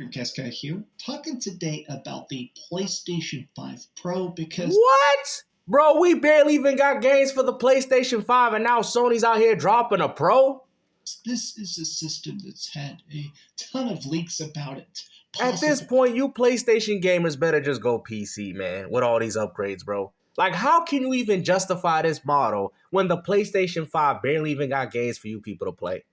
Dreamcast guy here, talking today about the PlayStation 5 Pro because What? Bro, we barely even got games for the PlayStation 5 and now Sony's out here dropping a Pro? this is a system that's had a ton of leaks about it. At this point, you PlayStation gamers better just go PC, man, with all these upgrades, bro. Like, how can you even justify this model when the PlayStation 5 barely even got games for you people to play?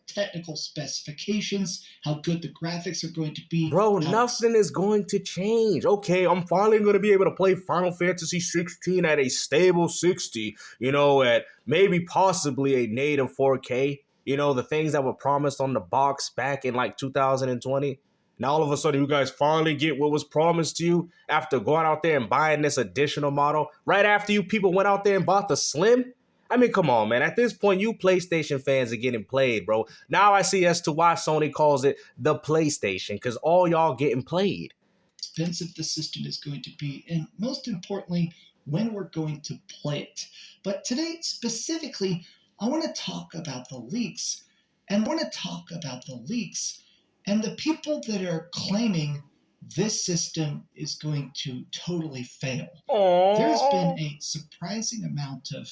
Technical specifications, how good the graphics are going to be. Bro, nothing is going to change. Okay, I'm finally going to be able to play Final Fantasy 16 at a stable 60, at maybe possibly a native 4K. The things that were promised on the box back in like 2020. Now all of a sudden you guys finally get what was promised to you after going out there and buying this additional model right after you people went out there and bought the Slim? I mean, come on, man. At this point, you PlayStation fans are getting played, bro. Now I see as to why Sony calls it the PlayStation, because all y'all getting played. Expensive the system is going to be, and most importantly, when we're going to play it. But today, specifically, I want to talk about the leaks, and the people that are claiming this system is going to totally fail. Aww. There's been a surprising amount of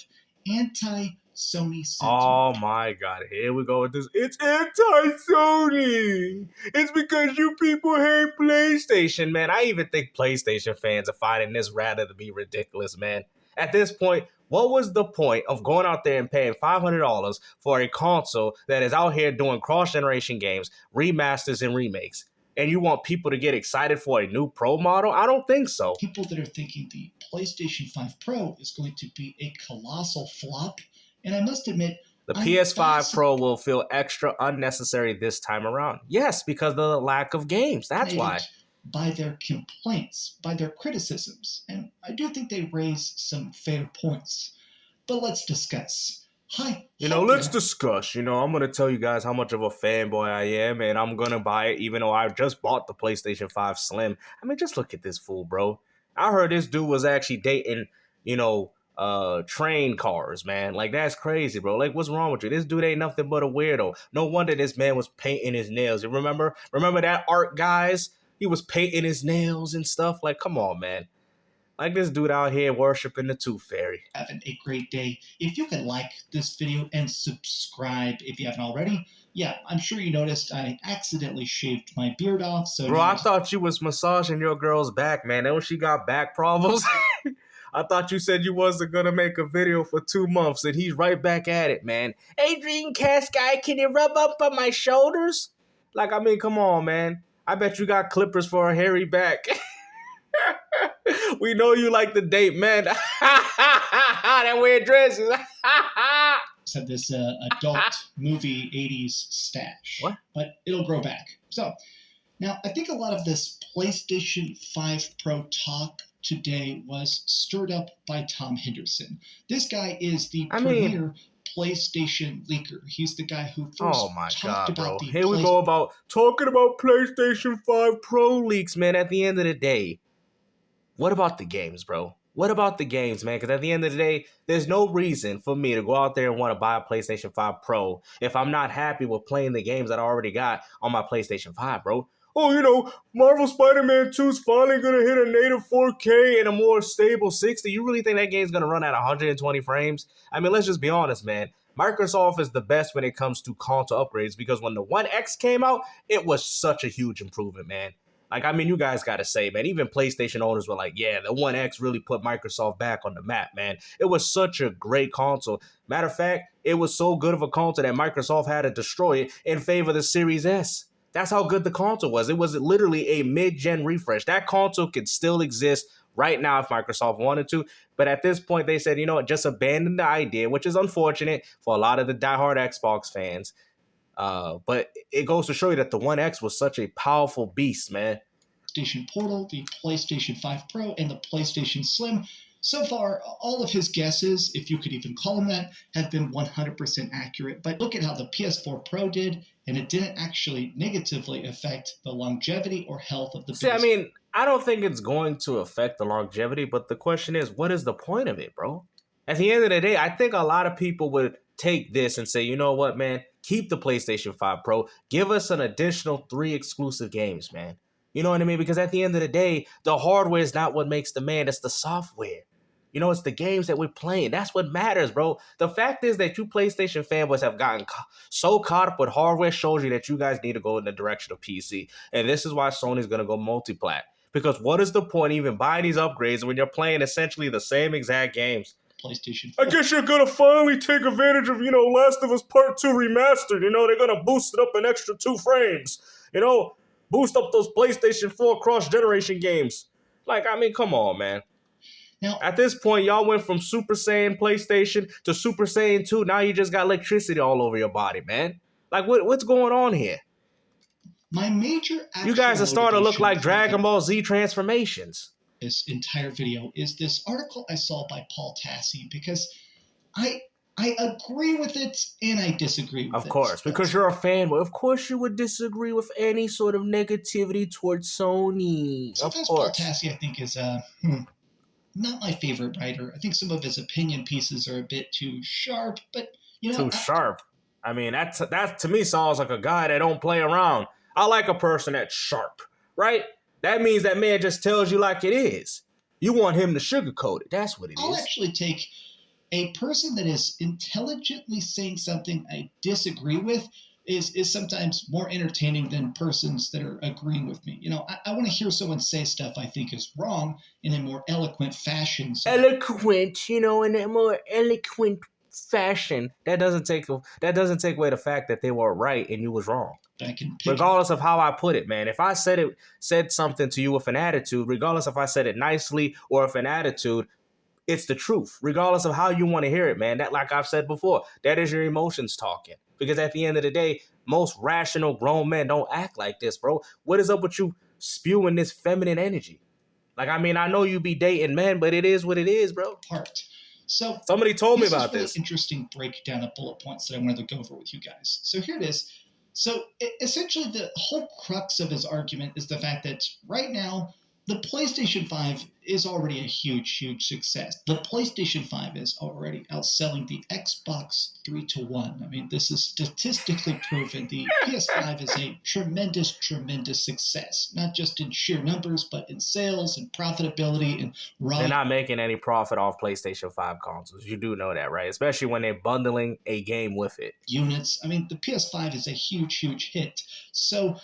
anti-Sony sentiment. Oh my god, here we go with this. It's anti-Sony. It's because you people hate PlayStation, man. I even think PlayStation fans are finding this rather to be ridiculous, man. At this point, what was the point of going out there and paying $500 for a console that is out here doing cross-generation games, remasters, and remakes? And you want people to get excited for a new Pro model? I don't think so. People that are thinking the PlayStation 5 Pro is going to be a colossal flop. And I must admit, the PS5 Pro will feel extra unnecessary this time around. Yes, because of the lack of games. That's why. By their complaints, by their criticisms. And I do think they raise some fair points. But let's discuss. Let's discuss. I'm going to tell you guys how much of a fanboy I am, and I'm going to buy it even though I just bought the PlayStation 5 Slim. I mean, just look at this fool, bro. I heard this dude was actually dating, train cars, man. Like, that's crazy, bro. Like, what's wrong with you? This dude ain't nothing but a weirdo. No wonder this man was painting his nails. You remember that art, guys? He was painting his nails and stuff. Like, come on, man. Like this dude out here worshiping the Tooth Fairy. Having a great day. If you could like this video and subscribe if you haven't already. Yeah, I'm sure you noticed I accidentally shaved my beard off. So bro, I thought you was massaging your girl's back, man. Then when she got back problems, I thought you said you wasn't going to make a video for 2 months, and he's right back at it, man. Hey, Dreamcast guy, can you rub up on my shoulders? Like, I mean, come on, man. I bet you got clippers for a hairy back. We know you like to date men. That weird dresses. Said this adult movie 80s stash. What? But it'll grow back. So, now I think a lot of this PlayStation 5 Pro talk today was stirred up by Tom Henderson. This guy is the premier PlayStation leaker. He's the guy who first talked about the Here we go about talking about PlayStation 5 Pro leaks, man. At the end of the day, what about the games, bro? What about the games, man? Because at the end of the day, there's no reason for me to go out there and want to buy a PlayStation 5 Pro if I'm not happy with playing the games that I already got on my PlayStation 5, bro. Oh, Marvel Spider-Man 2 is finally going to hit a native 4K and a more stable 60. You really think that game's going to run at 120 frames? I mean, let's just be honest, man. Microsoft is the best when it comes to console upgrades because when the One X came out, it was such a huge improvement, man. Like, I mean, you guys got to say, man, even PlayStation owners were like, yeah, the One X really put Microsoft back on the map, man. It was such a great console. Matter of fact, it was so good of a console that Microsoft had to destroy it in favor of the Series S. That's how good the console was. It was literally a mid-gen refresh. That console could still exist right now if Microsoft wanted to. But at this point, they said, just abandon the idea, which is unfortunate for a lot of the diehard Xbox fans. But it goes to show you that the One X was such a powerful beast, man. PlayStation Portal, the PlayStation 5 Pro, and the PlayStation Slim. So far, all of his guesses, if you could even call them that, have been 100% accurate. But look at how the PS4 Pro did, and it didn't actually negatively affect the longevity or health of the business. I mean, I don't think it's going to affect the longevity, but the question is, what is the point of it, bro? At the end of the day, I think a lot of people would take this and say, you know what, man? keep the PlayStation 5 Pro. Give us an additional 3 exclusive games, man. You know what I mean? Because at the end of the day, the hardware is not what makes the man, it's the software. You know, it's the games that we're playing. That's what matters, bro. The fact is that you PlayStation fanboys have gotten so caught up with hardware shows you that you guys need to go in the direction of PC. And this is why Sony's going to go multi-plat. Because what is the point even buying these upgrades when you're playing essentially the same exact games? PlayStation 4. I guess you're going to finally take advantage of, Last of Us Part 2 Remastered. They're going to boost it up an extra 2 frames. Boost up those PlayStation 4 cross-generation games. Come on, man. Now, at this point, y'all went from Super Saiyan PlayStation to Super Saiyan 2. Now you just got electricity all over your body, man. What's going on here? My major you guys are starting to look like Dragon Ball Z transformations. This entire video is this article I saw by Paul Tassi, because I agree with it and I disagree with it. Of course, because you're a fanboy. Of course you would disagree with any sort of negativity towards Sony. Sometimes of course. Paul Tassi, I think, is not my favorite writer. I think some of his opinion pieces are a bit too sharp, but too sharp. That to me sounds like a guy that don't play around. I like a person that's sharp, right? That means that man just tells you like it is. You want him to sugarcoat it. That's what it is. I'll actually take a person that is intelligently saying something I disagree with is sometimes more entertaining than persons that are agreeing with me. I want to hear someone say stuff I think is wrong in a more eloquent fashion. Eloquent, in a more eloquent fashion. That doesn't take away the fact that they were right and you was wrong. Regardless of how I put it, man. If I said something to you with an attitude, regardless if I said it nicely or with an attitude, it's the truth. Regardless of how you want to hear it, man. That, like I've said before, that is your emotions talking. Because at the end of the day, most rational grown men don't act like this, bro. What is up with you spewing this feminine energy? I know you be dating men, but it is what it is, bro. So somebody told me about this. Interesting breakdown of bullet points that I wanted to go over with you guys. So here it is. So essentially, the whole crux of his argument is the fact that right now, the PlayStation 5 is already a huge, huge success. The PlayStation 5 is already outselling the Xbox 3-1. This is statistically proven. The PS5 is a tremendous, tremendous success, not just in sheer numbers, but in sales and profitability. And they're not making any profit off PlayStation 5 consoles. You do know that, right? Especially when they're bundling a game with it. Units. The PS5 is a huge, huge hit. So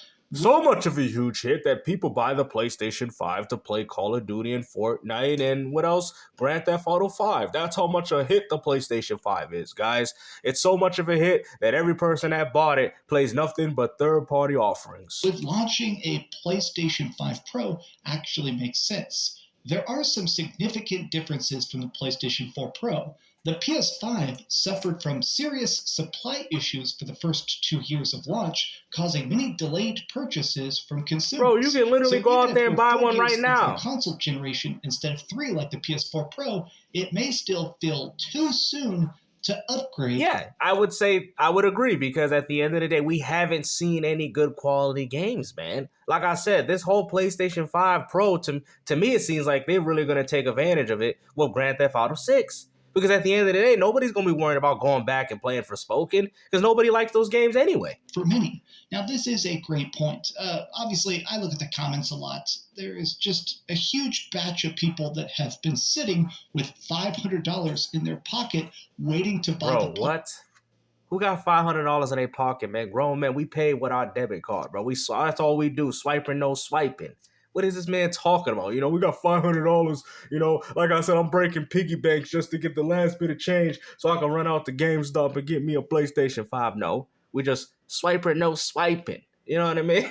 much of a huge hit that people buy the PlayStation 5 to play Call of Duty and Fortnite and what else? Grand Theft Auto 5. That's how much a hit the PlayStation 5 is, guys. It's so much of a hit that every person that bought it plays nothing but third-party offerings. With launching a PlayStation 5 Pro actually makes sense. There are some significant differences from the PlayStation 4 Pro. The PS5 suffered from serious supply issues for the first 2 years of launch, causing many delayed purchases from consumers. Bro, you can literally go out there and buy one right now. Console generation instead of 3 like the PS4 Pro, it may still feel too soon to upgrade. Yeah, I would agree, because at the end of the day, we haven't seen any good quality games, man. Like I said, this whole PlayStation 5 Pro, to me, it seems like they're really going to take advantage of it with Grand Theft Auto 6. Because at the end of the day, nobody's going to be worried about going back and playing Forspoken, because nobody likes those games anyway. For many. Now, this is a great point. Obviously, I look at the comments a lot. There is just a huge batch of people that have been sitting with $500 in their pocket waiting to buy Bro, what? Who got $500 in their pocket, man? Grown men, we pay with our debit card, bro. That's all we do, swiping, no swiping. What is this man talking about? We got $500. Like I said, I'm breaking piggy banks just to get the last bit of change so I can run out to GameStop and get me a PlayStation 5. No, we just swiping, no swiping. You know what I mean?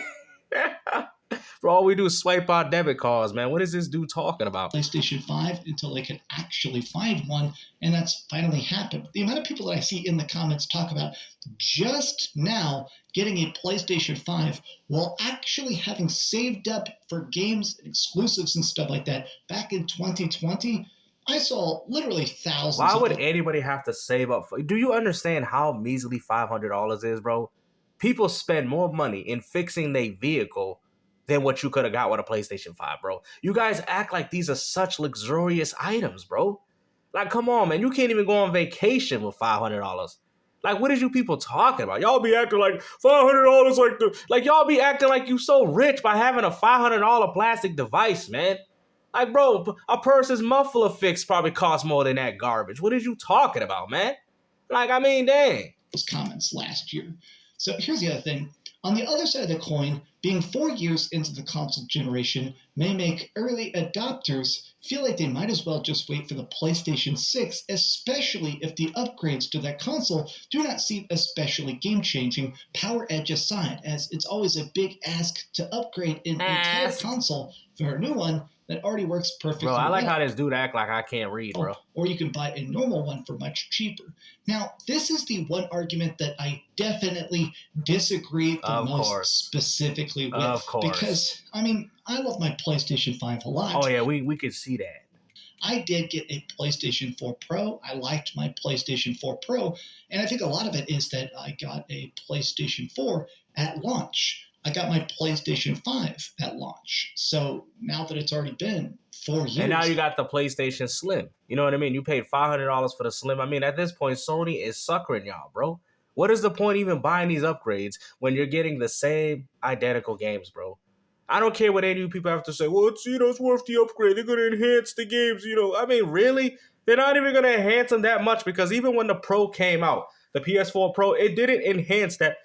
Bro, all we do is swipe our debit cards, man. What is this dude talking about? PlayStation 5 until they could actually find one, and that's finally happened. The amount of people that I see in the comments talk about just now getting a PlayStation 5 while actually having saved up for games, exclusives, and stuff like that back in 2020, I saw literally thousands. Why would anybody have to save up for? Do you understand how measly $500 is, bro? People spend more money in fixing their vehicle than what you could have got with a PlayStation 5, bro. You guys act like these are such luxurious items, bro. Come on, man. You can't even go on vacation with $500. Like, what is you people talking about? Y'all be acting like $500 like y'all be acting like you so rich by having a $500 plastic device, man. Like, bro, a person's muffler fix probably costs more than that garbage. What is you talking about, man? Like, I mean, dang. Those comments last year. So here's the other thing. On the other side of the coin, being 4 years into the console generation may make early adopters feel like they might as well just wait for the PlayStation 6, especially if the upgrades to that console do not seem especially game-changing, power edge aside, as it's always a big ask to upgrade an entire console for a new one that already works perfectly well. Bro, I like well. how this dude act like I can't read, bro. Or you can buy a normal one for much cheaper. Now, this is the one argument that I definitely disagree the most specifically with. Of course. Because, I mean, I love my PlayStation 5 a lot. Oh, yeah, we could see that. I did get a PlayStation 4 Pro. I liked my PlayStation 4 Pro. And I think a lot of it is that I got a PlayStation 4 at launch. I got my PlayStation 5 at launch. So now that it's already been 4 years. And now you got the PlayStation Slim. You know what I mean? You paid $500 for the Slim. I mean, at this point, Sony is suckering y'all, bro. What is the point even buying these upgrades when you're getting the same identical games, bro? I don't care what any of you people have to say. Well, it's worth the upgrade. They're going to enhance the games, I mean, really? They're not even going to enhance them that much because even when the Pro came out, the PS4 Pro, it didn't enhance that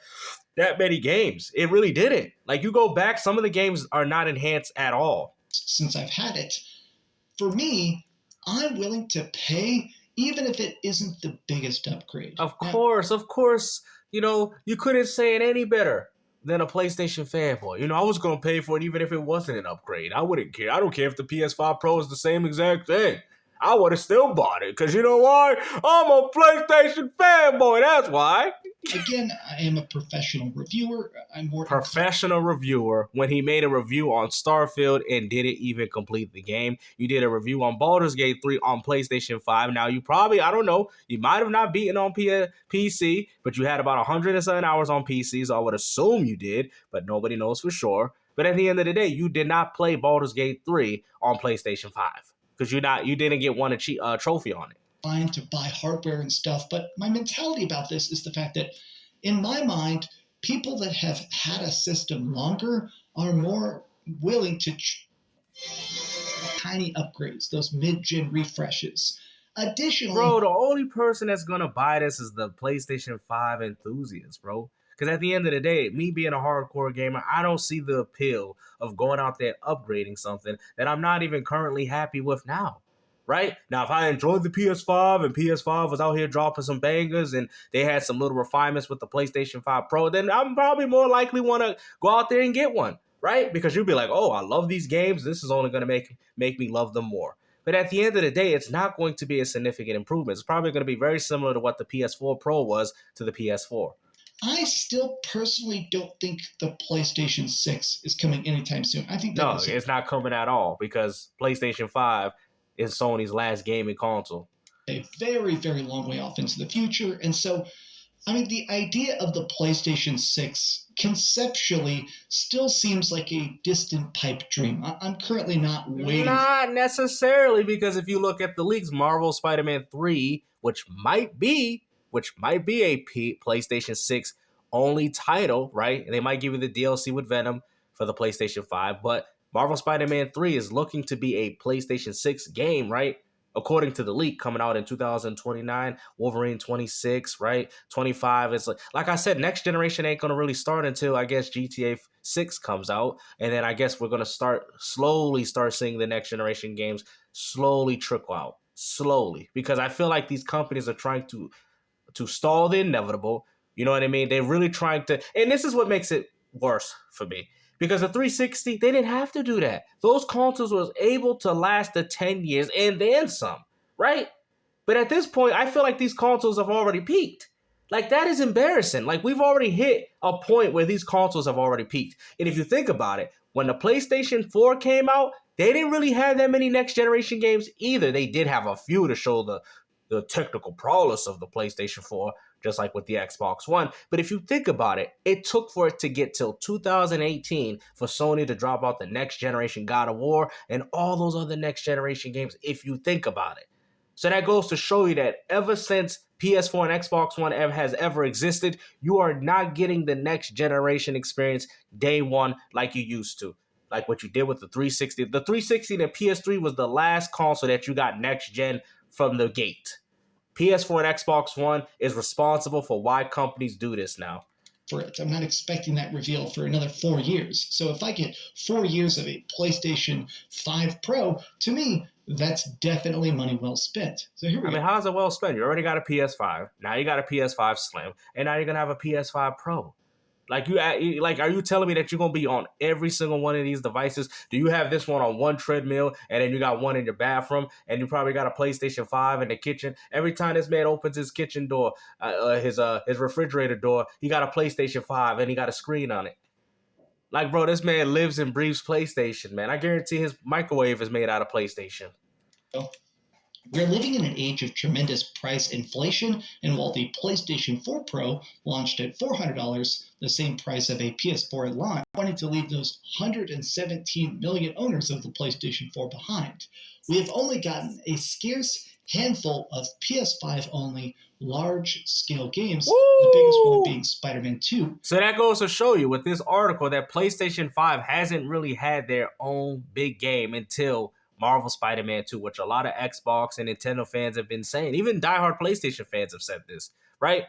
many games. It really didn't. Like, you go back, some of the games are not enhanced at all. Since I've had it, for me, I'm willing to pay even if it isn't the biggest upgrade. Of course. You couldn't say it any better than a PlayStation fanboy. I was going to pay for it even if it wasn't an upgrade. I wouldn't care. I don't care if the PS5 Pro is the same exact thing. I would have still bought it because you know why? I'm a PlayStation fanboy. That's why. Again, I am a professional reviewer. I'm more professional reviewer. When he made a review on Starfield and didn't even complete the game, you did a review on Baldur's Gate 3 on PlayStation 5. Now you probably, I don't know, you might have not beaten on PC, but you had about 107 hours on PC, so I would assume you did, but nobody knows for sure. But at the end of the day, you did not play Baldur's Gate 3 on PlayStation 5 because you didn't get one trophy on it. Fine to buy hardware and stuff, but my mentality about this is the fact that in my mind, people that have had a system longer are more willing to tiny upgrades, those mid-gen refreshes. Additionally, bro, the only person that's gonna buy this is the PlayStation 5 enthusiast, bro. Because at the end of the day, me being a hardcore gamer, I don't see the appeal of going out there upgrading something that I'm not even currently happy with now. Right? Now, if I enjoyed the PS5 and PS5 was out here dropping some bangers and they had some little refinements with the PlayStation 5 Pro, then I'm probably more likely want to go out there and get one, right? Because you'll be like, oh, I love these games. This is only going to make me love them more. But at the end of the day, it's not going to be a significant improvement. It's probably going to be very similar to what the PS4 Pro was to the PS4. I still personally don't think the PlayStation 6 is coming anytime soon. I think that it's not coming at all because PlayStation 5 is Sony's last gaming console. A very, very long way off into the future. And so, I mean, the idea of the PlayStation 6 conceptually still seems like a distant pipe dream. I'm currently not waiting. Not necessarily, because if you look at the leaks, Marvel Spider-Man 3, which might be a PlayStation 6 only title, right? They might give you the DLC with Venom for the PlayStation 5, but Marvel Spider-Man 3 is looking to be a PlayStation 6 game, right? According to the leak, coming out in 2029, Wolverine 26, right? 25. It's like I said, next generation ain't going to really start until, I guess, GTA 6 comes out. And then I guess we're going to slowly start seeing the next generation games slowly trickle out. Slowly. Because I feel like these companies are trying to stall the inevitable. You know what I mean? They're really trying to, and this is what makes it worse for me. Because the 360, they didn't have to do that. Those consoles was able to last the 10 years and then some, right? But at this point, I feel like these consoles have already peaked. Like, that is embarrassing. Like, we've already hit a point where these consoles have already peaked. And if you think about it, when the PlayStation 4 came out, they didn't really have that many next-generation games either. They did have a few to show the technical prowess of the PlayStation 4, just like with the Xbox One. But if you think about it, it took for it to get till 2018 for Sony to drop out the next generation God of War and all those other next generation games, if you think about it. So that goes to show you that ever since PS4 and Xbox One has ever existed, you are not getting the next generation experience day one like you used to. Like what you did with the 360. The 360 and PS3 was the last console that you got next gen from the gate. PS4 and Xbox One is responsible for why companies do this now. For it. I'm not expecting that reveal for another 4 years. So if I get 4 years of a PlayStation 5 Pro, to me, that's definitely money well spent. So here we go. How's it well spent? You already got a PS5. Now you got a PS5 Slim, and now you're gonna have a PS5 Pro. Are you telling me that you're gonna be on every single one of these devices? Do you have this one on one treadmill, and then you got one in your bathroom, and you probably got a PlayStation 5 in the kitchen? Every time this man opens his kitchen door, his refrigerator door, he got a PlayStation 5 and he got a screen on it. Like, bro, this man lives and breathes PlayStation, man. I guarantee his microwave is made out of PlayStation. We're living in an age of tremendous price inflation, and while the PlayStation 4 Pro launched at $400, the same price of a PS4 at launch, I wanted to leave those 117 million owners of the PlayStation 4 behind. We have only gotten a scarce handful of PS5-only large-scale games, the biggest one being Spider-Man 2. So that goes to show you with this article that PlayStation 5 hasn't really had their own big game until Marvel Spider-Man 2, which a lot of Xbox and Nintendo fans have been saying. Even diehard PlayStation fans have said this, right?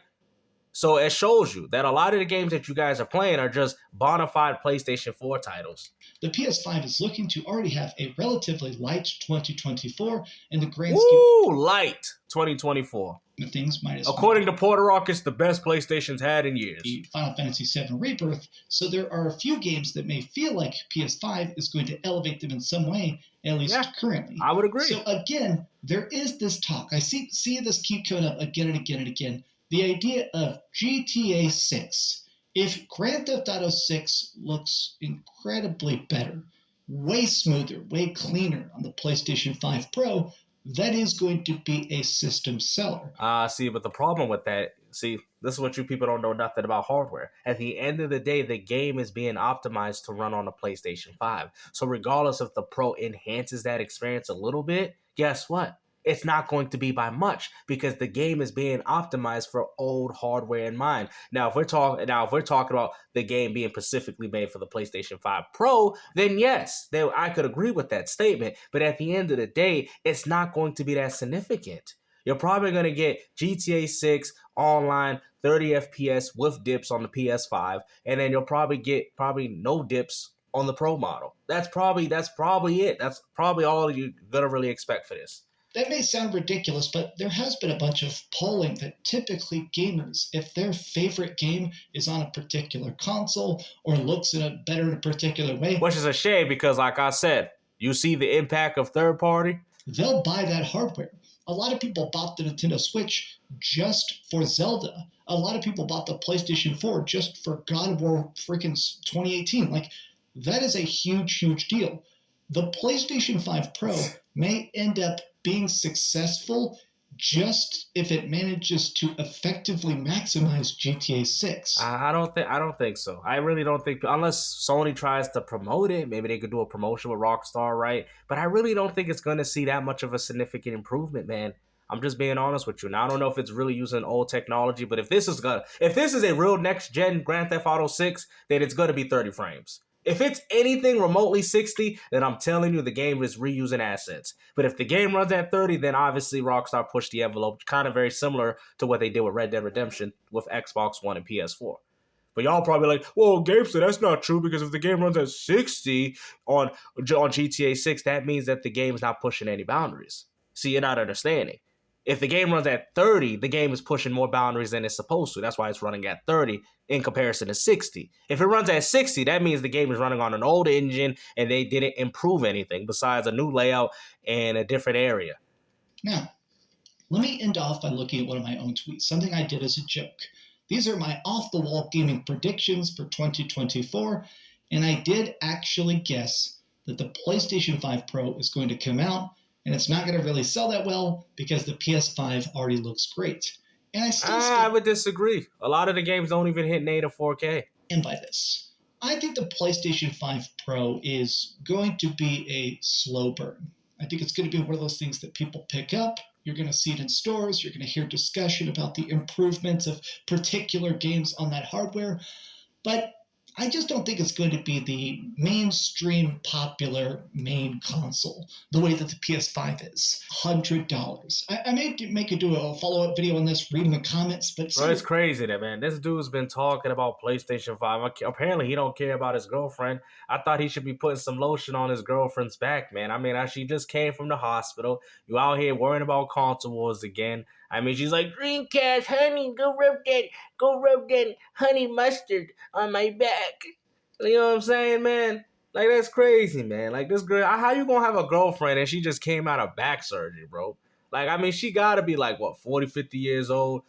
So it shows you that a lot of the games that you guys are playing are just bona fide PlayStation 4 titles. The PS5 is looking to already have a relatively light 2024 in the grand scheme. Light 2024. Things minus according to Porter Rock, it's the best PlayStation's had in years. The Final Fantasy VII Rebirth, so there are a few games that may feel like PS5 is going to elevate them in some way, at least currently. I would agree. So again, there is this talk. I see this keep coming up again and again and again. The idea of GTA 6. If Grand Theft Auto 6 looks incredibly better, way smoother, way cleaner on the PlayStation 5 Pro, that is going to be a system seller. See, but the problem with that, this is what you people don't know nothing about hardware. At the end of the day, the game is being optimized to run on a PlayStation 5. So regardless if the Pro enhances that experience a little bit, guess what? It's not going to be by much because the game is being optimized for old hardware in mind. Now, if we're talking about the game being specifically made for the PlayStation 5 Pro, then yes, I could agree with that statement. But at the end of the day, it's not going to be that significant. You're probably going to get GTA 6 online, 30 FPS with dips on the PS5, and then you'll probably get no dips on the Pro model. That's probably it. That's probably all you're going to really expect for this. That may sound ridiculous, but there has been a bunch of polling that typically gamers, if their favorite game is on a particular console or looks better in a particular way. Which is a shame because, like I said, you see the impact of third party. They'll buy that hardware. A lot of people bought the Nintendo Switch just for Zelda. A lot of people bought the PlayStation 4 just for God of War freaking 2018. Like, that is a huge, huge deal. The PlayStation 5 Pro may end up being successful just if it manages to effectively maximize GTA 6. I don't think so. I really don't think, unless Sony tries to promote it, maybe they could do a promotion with Rockstar, right? But I really don't think it's going to see that much of a significant improvement, man. I'm just being honest with you. Now, I don't know if it's really using old technology, but if this is a real next gen Grand Theft Auto 6, then it's going to be 30 frames. If it's anything remotely 60, then I'm telling you the game is reusing assets. But if the game runs at 30, then obviously Rockstar pushed the envelope, kind of very similar to what they did with Red Dead Redemption with Xbox One and PS4. But y'all probably like, well, Gabe said that's not true because if the game runs at 60 on GTA 6, that means that the game's not pushing any boundaries. See, you're not understanding. If the game runs at 30, the game is pushing more boundaries than it's supposed to. That's why it's running at 30 in comparison to 60. If it runs at 60, that means the game is running on an old engine and they didn't improve anything besides a new layout and a different area. Now, let me end off by looking at one of my own tweets, something I did as a joke. These are my off-the-wall gaming predictions for 2024, and I did actually guess that the PlayStation 5 Pro is going to come out and it's not going to really sell that well because the PS5 already looks great. And I would disagree. A lot of the games don't even hit native 4K. And by this, I think the PlayStation 5 Pro is going to be a slow burn. I think it's going to be one of those things that people pick up, You're going to see it in stores. You're going to hear discussion about the improvements of particular games on that hardware. But I just don't think it's going to be the mainstream popular main console the way that the PS5 is. $100. I may do a follow-up video on this, reading the comments, but Bro, it's crazy that, man. This dude's been talking about PlayStation 5. Apparently, he don't care about his girlfriend. I thought he should be putting some lotion on his girlfriend's back, man. I mean, she just came from the hospital. You out here worrying about console wars again. I mean, she's like, Dreamcast, honey, go rub that honey mustard on my back. You know what I'm saying, man? Like, that's crazy, man. Like, this girl, how you gonna have a girlfriend and she just came out of back surgery, bro? Like, I mean, she gotta be like, what, 40, 50 years old?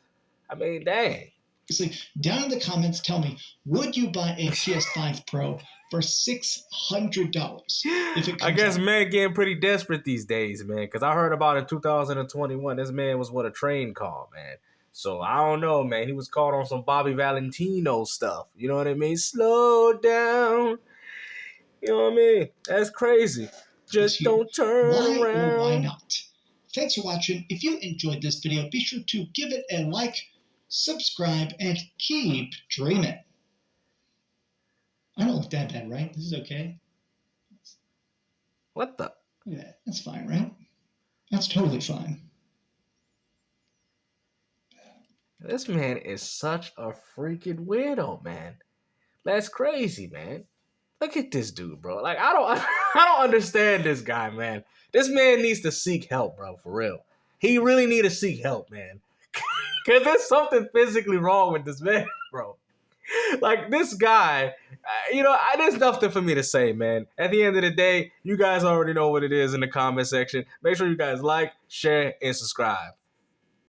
I mean, dang. Down in the comments, tell me, would you buy a PS5 Pro for $600 if it comes I guess out? men getting pretty desperate these days, man, because I heard about in 2021, this man was what a train call, man. So I don't know, man. He was caught on some Bobby Valentino stuff. You know what I mean? Slow down. You know what I mean? That's crazy. Just don't turn why around. or why not? Thanks for watching. If you enjoyed this video, be sure to give it a like, subscribe, and keep dreaming. I don't look that bad, right? This is okay. What the? Look at that. That's fine, right? That's totally fine. This man is such a freaking weirdo, man. That's crazy, man. Look at this dude, bro. Like, I don't understand this guy, man. This man needs to seek help, bro, for real. He really need to seek help, man. Because there's something physically wrong with this man, bro. Like, this guy, there's nothing for me to say, man. At the end of the day, you guys already know what it is in the comment section. Make sure you guys like, share, and subscribe.